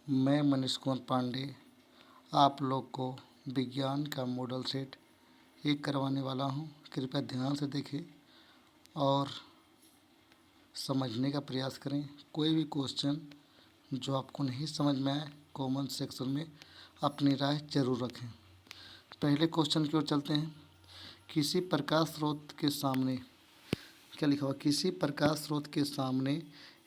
मैं मनीष कुमार पांडे आप लोग को विज्ञान का मॉडल सेट एक करवाने वाला हूँ। कृपया ध्यान से देखें और समझने का प्रयास करें। कोई भी क्वेश्चन जो आपको नहीं समझ में आए कमेंट सेक्शन में अपनी राय जरूर रखें। पहले क्वेश्चन की ओर चलते हैं। किसी प्रकाश स्रोत के सामने क्या लिखा हुआ? किसी प्रकाश स्रोत के सामने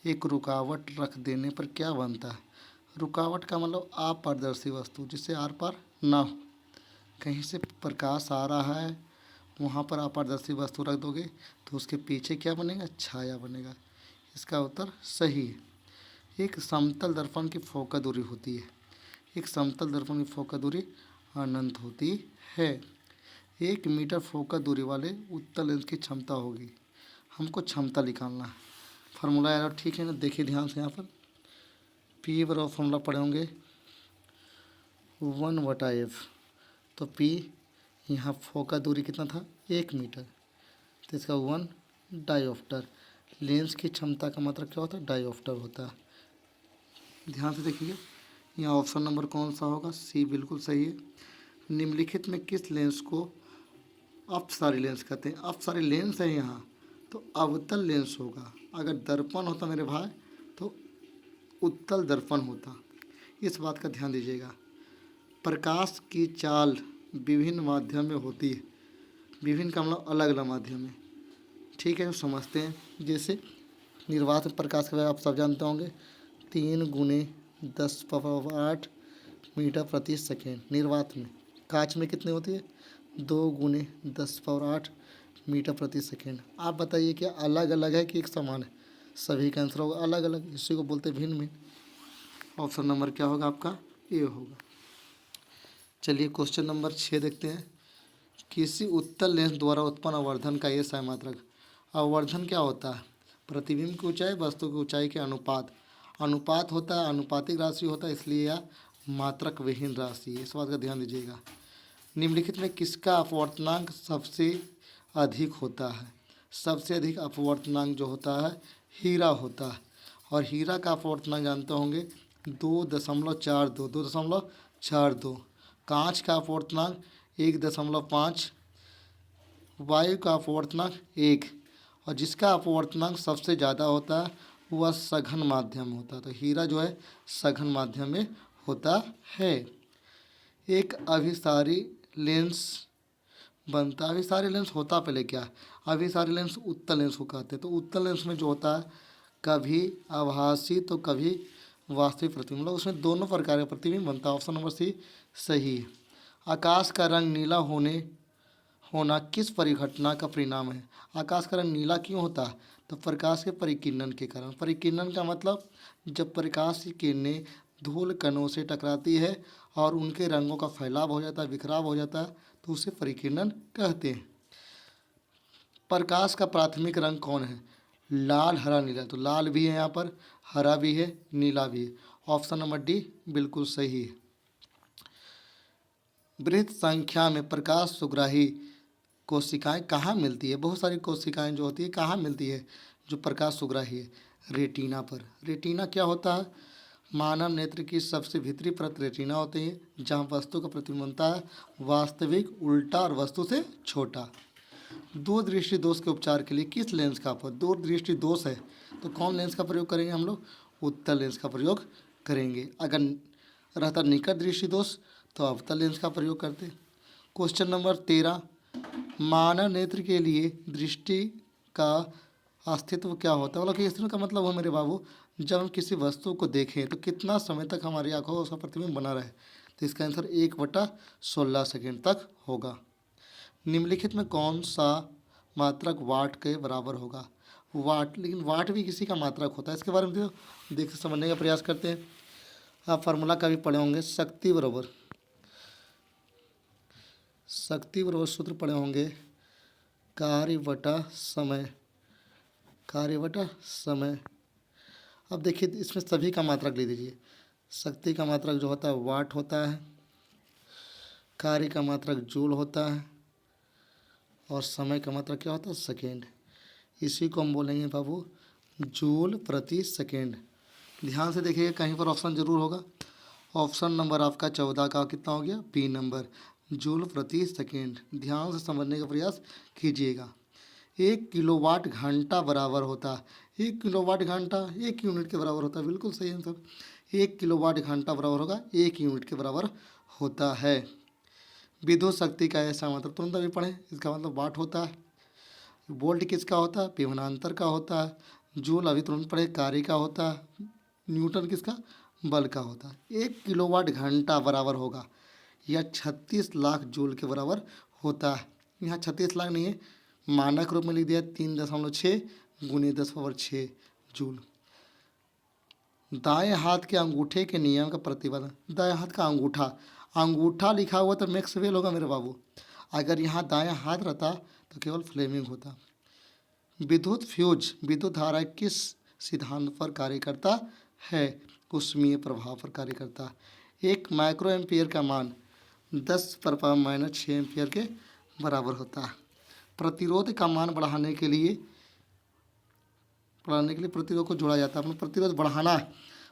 एक रुकावट रख देने पर क्या बनता है? रुकावट का मतलब अपारदर्शी वस्तु, जिससे आर पार ना हो। कहीं से प्रकाश आ रहा है, वहाँ पर अपारदर्शी वस्तु रख दोगे तो उसके पीछे क्या बनेगा? छाया बनेगा। इसका उत्तर सही है। एक समतल दर्पण की फोकस दूरी होती है। एक समतल दर्पण की फोकस दूरी अनंत होती है। 1 मीटर फोकस दूरी वाले उत्तल लेंस की क्षमता होगी। हमको क्षमता निकालना है। फार्मूला यार ठीक है ना, देखिए ध्यान से। यहाँ पर पी बराबर फॉर्मूला पढ़े होंगे 1/f। तो पी यहाँ फोकस दूरी कितना था? 1 मीटर। तो इसका 1 डायोप्टर। लेंस की क्षमता का मतलब क्या होता है? डायोप्टर होता है। ध्यान से देखिए, यहाँ ऑप्शन नंबर कौन सा होगा? सी बिल्कुल सही है। निम्नलिखित में किस लेंस को अपसारी लेंस कहते हैं? अपसारी लेंस है यहाँ तो अवतल लेंस होगा। अगर दर्पण होता मेरे भाई तो उत्तल दर्पण होता। इस बात का ध्यान दीजिएगा। प्रकाश की चाल विभिन्न माध्यम में होती है। विभिन्न का मतलब अलग अलग माध्यम में। ठीक है, तो समझते हैं। जैसे निर्वात में प्रकाश के बारे में आप सब जानते होंगे, 3 × 10⁸ मीटर प्रति सेकेंड निर्वात में। कांच में कितनी होती है? 2 × 10⁸ मीटर प्रति सेकेंड। आप बताइए क्या अलग अलग है कि एक समान है? सभी का आंसर होगा अलग अलग। इसी को बोलते हैं भिन्न भिन्न। ऑप्शन नंबर क्या होगा आपका? ए होगा। चलिए क्वेश्चन नंबर 6 देखते हैं। किसी उत्तल लेंस द्वारा उत्पन्न आवर्धन का ये सही मात्रक। आवर्धन क्या होता है? प्रतिबिंब की ऊंचाई वस्तु की ऊंचाई के अनुपात। अनुपात होता है, अनुपातिक राशि होता है, इसलिए यह मात्रक विहीन राशि है। इस बात का ध्यान दीजिएगा। निम्नलिखित में किसका अपवर्तनांक सबसे अधिक होता है? सबसे अधिक अपवर्तनांक जो होता है हीरा होता है। और हीरा का अपवर्तनांक जानते होंगे 2.42 2.42। कांच का अपवर्तनांक 1.5। वायु का अपवर्तनांक 1। और जिसका अपवर्तनांक सबसे ज़्यादा होता है वह सघन माध्यम होता है। तो हीरा जो है सघन माध्यम में होता है। एक अभिसारी लेंस बनता है। अभिसारी लेंस होता पहले क्या है? अभिसारी लेंस उत्तल लेंस को कहते हैं। तो उत्तल लेंस में जो होता है कभी आभासी तो कभी वास्तविक प्रतिबिंब, मतलब उसमें दोनों प्रकार का प्रतिबिंब बनता है। ऑप्शन नंबर सी सही है। आकाश का रंग नीला होना किस परिघटना का परिणाम है? आकाश का रंग नीला क्यों होता है? तो प्रकाश के परिकिरणन के कारण। परिकिरणन का मतलब जब प्रकाश की किरणें धूल कणों से टकराती है और उनके रंगों का फैलाव हो जाता है, बिखराव हो जाता है, तो उसे परिकिरणन कहते हैं। प्रकाश का प्राथमिक रंग कौन है? लाल, हरा, नीला। तो लाल भी है यहाँ पर, हरा भी है, नीला भी है। ऑप्शन नंबर डी बिल्कुल सही है। बृहत संख्या में प्रकाश सुग्राही कोशिकाएं कहाँ मिलती है? बहुत सारी कोशिकाएं जो होती है कहाँ मिलती है जो प्रकाश सुग्राही है? रेटिना पर। रेटिना क्या होता है? मानव नेत्र की सबसे भीतरी परत रेटिना होती है, जहाँ वस्तु का प्रतिबिंब बनता है वास्तविक, उल्टा और वस्तु से छोटा। दूरदृष्टि दोष के उपचार के लिए किस लेंस का उपयोग? दूरदृष्टि दोष है तो कौन लेंस का प्रयोग करेंगे हम लोग? उत्तल लेंस का प्रयोग करेंगे। अगर रहता निकट दृष्टि दोष तो अवतल लेंस का प्रयोग करते। Question number 13। मानव नेत्र के लिए दृष्टि का अस्तित्व क्या होता है? मतलब कि अस्तित्व का मतलब हो मेरे बाबू, जब हम किसी वस्तु को देखें तो कितना समय तक हमारी आंखों में उसका प्रतिबिंब बना रहे? तो इसका आंसर 1/16 सेकेंड तक होगा। निम्नलिखित में कौन सा मात्रक वाट के बराबर होगा? वाट, लेकिन वाट भी किसी का मात्रक होता है। इसके बारे में देख समझने का प्रयास करते हैं। आप फार्मूला का भी पढ़े होंगे, शक्ति बराबर सूत्र पढ़े होंगे कार्य बटा समय। कार्य बटा समय। अब देखिए इसमें सभी का मात्रक ले लीजिए। शक्ति का मात्रक जो होता है वाट होता है, कार्य का मात्रक जूल होता है, और समय का मात्रक क्या होता है? सेकेंड। इसी को हम बोलेंगे बाबू जूल प्रति सेकेंड। ध्यान से देखिएगा, कहीं पर ऑप्शन जरूर होगा। ऑप्शन नंबर आपका 14 का कितना हो गया, बी नंबर, जूल प्रति सेकेंड। ध्यान से समझने का प्रयास कीजिएगा। 1 किलोवाट घंटा बराबर होता है, 1 किलोवाट घंटा 1 यूनिट के बराबर होता है, बिल्कुल सही आंसर। 1 किलोवाट घंटा बराबर होगा 1 यूनिट के बराबर होता है। विद्युत शक्ति का ऐसा मतलब तुरंत अभी पढ़ें, इसका मतलब वाट होता है। वोल्ट किसका होता है, विभवांतर का होता है। जूल अभी तुरंत पढ़े, कार्य का होता है। न्यूटन किसका, बल का होता है। 1 किलोवाट घंटा बराबर होगा या 36 लाख जूल के बराबर होता है। यहाँ 36 लाख नहीं है, मानक रूप में लिख दिया 3.6 गुने 10⁻6 जूल। दाएं हाथ के अंगूठे के नियम का प्रतिपादन। दाएं हाथ का अंगूठा, अंगूठा लिखा हुआ तो मैक्सवेल होगा मेरे बाबू। अगर यहाँ दाएं हाथ रहता तो केवल फ्लेमिंग होता। विद्युत फ्यूज, विद्युत धारा किस सिद्धांत पर कार्य करता है, ऊष्मीय प्रभाव पर कार्य करता है। 1 माइक्रो एम्पियर का मान 10⁻⁻6 एम्पियर के बराबर होता है। प्रतिरोध का मान बढ़ाने के लिए प्रतिरोध को जोड़ा जाता है। अपना प्रतिरोध बढ़ाना है,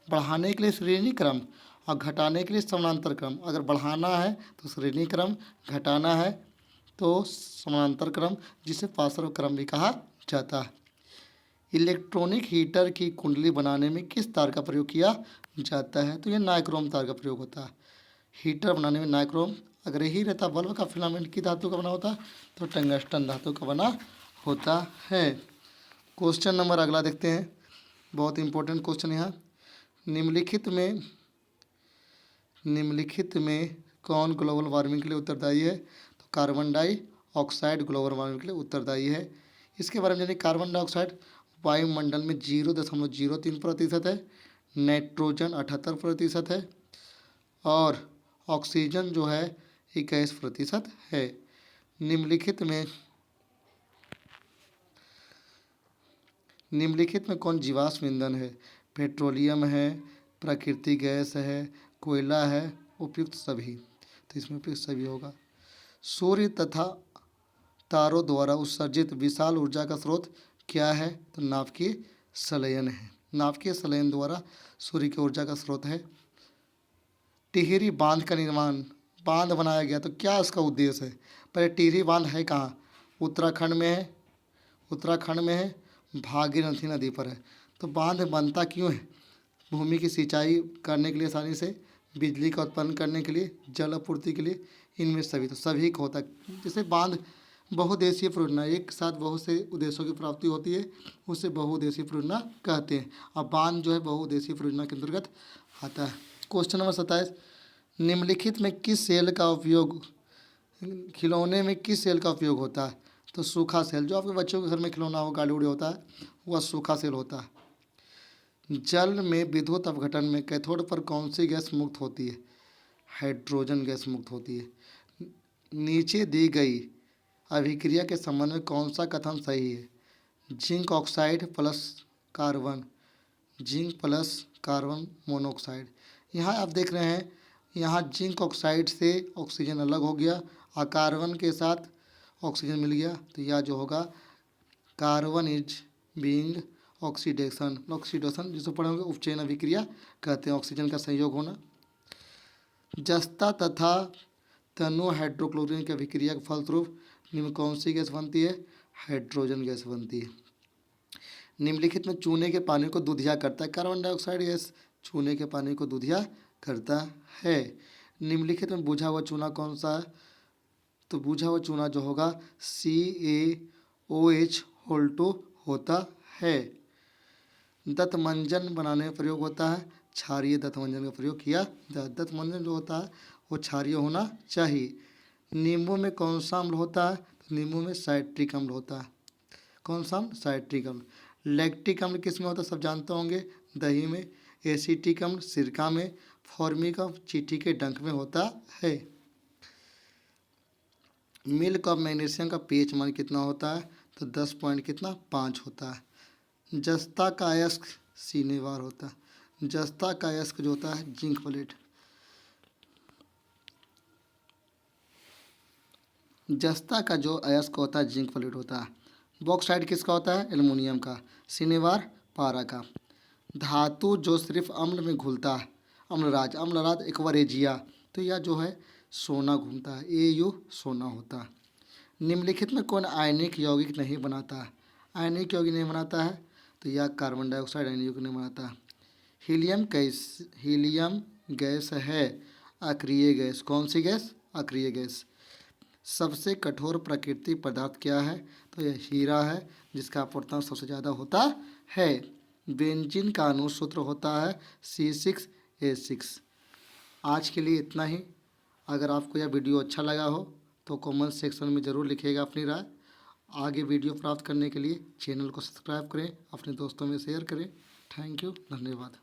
बढ़ाने के लिए श्रेणी क्रम और घटाने के लिए समानांतर क्रम। अगर बढ़ाना है तो श्रेणी क्रम, घटाना है तो समानांतर क्रम, जिसे पार्श्व क्रम भी कहा जाता है। इलेक्ट्रॉनिक हीटर की कुंडली बनाने में किस तार का प्रयोग किया जाता है, तो यह नाइक्रोम तार का प्रयोग होता है। हीटर बनाने में नाइक्रोम, अगर यही रहता बल्ब का फिलामेंट की धातु का बना होता तो टंगस्टन धातु का बना होता है। क्वेश्चन नंबर अगला देखते हैं, बहुत इंपॉर्टेंट क्वेश्चन यहाँ। निम्नलिखित में कौन ग्लोबल वार्मिंग के लिए उत्तरदायी है, तो कार्बन डाइऑक्साइड ग्लोबल वार्मिंग के लिए उत्तरदायी है। इसके बारे में जानिए। कार्बन डाइऑक्साइड वायुमंडल में 0.03% है, नाइट्रोजन 78% है और ऑक्सीजन जो है 21% है। निम्नलिखित में कौन जीवाश्म ईंधन है, पेट्रोलियम है, प्राकृतिक गैस है, कोयला है, उपयुक्त सभी। तो इसमें उपयुक्त सभी होगा। सूर्य तथा तारों द्वारा उत्सर्जित विशाल ऊर्जा का स्रोत क्या है, तो नाभिकीय संलयन है। नाभिकीय संलयन द्वारा सूर्य की ऊर्जा का स्रोत है। टिहरी बांध का निर्माण, बांध बनाया गया तो क्या इसका उद्देश्य है। पहले टिहरी बांध है कहाँ, उत्तराखंड में है, भागीरथी नदी पर है। तो बांध बनता क्यों है, भूमि की सिंचाई करने के लिए, आसानी से बिजली का उत्पन्न करने के लिए, जल आपूर्ति के लिए, इनमें सभी। तो सभी को होता है। जैसे बांध बहुउद्देशीय परियोजना, एक साथ बहुत से उद्देश्यों की प्राप्ति होती है, उसे बहुउद्देशीय परियोजना कहते हैं। अब बांध जो है बहुउद्देशीय परियोजना के अंतर्गत आता है। क्वेश्चन नंबर 27, निम्नलिखित में किस सेल का उपयोग, खिलौने में किस सेल का उपयोग होता है, तो सूखा सेल। जो आपके बच्चों के घर में खिलौना हो, गाड़ी उड़ी होता है, वह सूखा सेल होता है। जल में विद्युत अपघटन में कैथोड पर कौन सी गैस मुक्त होती है, हाइड्रोजन गैस मुक्त होती है। नीचे दी गई अभिक्रिया के संबंध में कौन सा कथन सही है, zinc oxide plus carbon, zinc plus carbon monoxide. यहाँ आप देख रहे हैं, यहाँ जिंक ऑक्साइड से ऑक्सीजन अलग हो गया और कार्बन के साथ ऑक्सीजन मिल गया, तो यह जो होगा कार्बन इज बीइंग ऑक्सीडेशन जिसको पढ़ेंगे उपचयन अभिक्रिया कहते हैं, ऑक्सीजन का संयोग होना। जस्ता तथा तनु हाइड्रोक्लोरीन की अभिक्रिया के फलस्वरूप निम्न कौन सी गैस बनती है, हाइड्रोजन गैस बनती है। निम्नलिखित में चूने के पानी को दूधिया करता है, कार्बन डाइऑक्साइड गैस चूने के पानी को दूधिया करता है। निम्नलिखित में बुझा हुआ चूना कौन सा है, तो बुझा हुआ चूना जो होगा CaOH होल्टो होता है। दंतमंजन बनाने में प्रयोग होता है, क्षारीय दंतमंजन का प्रयोग किया जाता है। दंतमंजन जो होता है वो क्षारीय होना चाहिए। नींबू में कौन सा अम्ल होता है, तो नींबू में साइट्रिक अम्ल होता है। कौन सा अम्ल, साइट्रिक अम्ल। लैक्टिक अम्ल किस में होता है, सब जानते होंगे, दही में। एसिटिक अम्ल सिरका में। फॉर्मिक अम्ल चींटी के डंक में होता है। मिल्क ऑफ मैग्नीशियम का पीएच मान कितना होता है, तो 10.5 होता है। जस्ता का अयस्क सीनेवार होता है। जस्ता का अयस्क जो होता है जिंक प्लेट। जस्ता का जो अयस्क होता है जिंक प्लेट होता है। बॉक्साइड किसका होता है, एल्युमिनियम का। सिनेवार पारा का। धातु जो सिर्फ अम्ल में घुलता है, अम्लराज, अम्लराज एक्वारेजिया, तो यह जो है सोना घूमता है, AU सोना होता है। निम्नलिखित में कौन आयनिक यौगिक नहीं बनाता है? आयनिक यौगिक नहीं बनाता है तो यह कार्बन डाइऑक्साइड आयनिक यौगिक नहीं बनाता है। हीलियम गैस है अक्रिय गैस। कौन सी गैस? अक्रिय गैस। सबसे कठोर प्राकृतिक पदार्थ क्या है? तो यह हीरा है, जिसका अपवर्तन सबसे ज़्यादा होता है। बेंजीन का अनुसूत्र होता है C6H6। आज के लिए इतना ही। अगर आपको यह वीडियो अच्छा लगा हो तो कमेंट सेक्शन में ज़रूर लिखिएगा अपनी राय। आगे वीडियो प्राप्त करने के लिए चैनल को सब्सक्राइब करें, अपने दोस्तों में शेयर करें। थैंक यू, धन्यवाद।